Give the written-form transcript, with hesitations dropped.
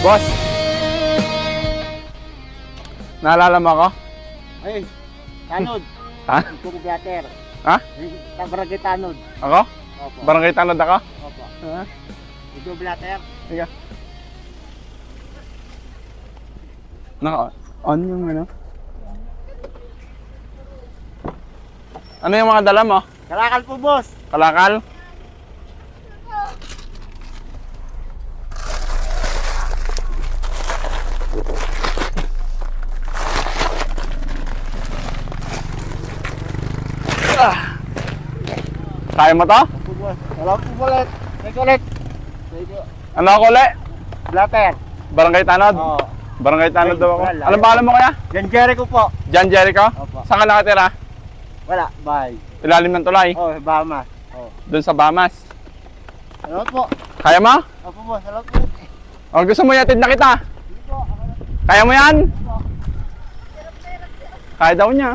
Boss, naalala mo ako? Ay, tanod. Ha? Ito blatter. Ha? Barangay tanod. Ako? Opo. Barangay Tanod ako? Opo. Ha? Ito blatter. Sige. Naka-on yung ano? Ano yung mga dala mo? Kalakal po, boss. Kalakal? Kaya mo to? Opo, boss. Wala po ulit. May ulit. Ano ako ulit? Blatter. Barangay Tanod? Oo. Barangay Tanod daw ako. Wala. Anong pangalan mo kaya? Yan Jericho po. John Jericho? Opo. Saan ka nakatira? Wala. Bye. Ilalim ng tulay? Oh, Bahamas. Oh. Doon sa Bahamas. Salamat po. Kaya mo? Opo, boss. Salamat po. O gusto mo yatid na kita? Hindi po. Kaya mo yan? Kaya daw niya.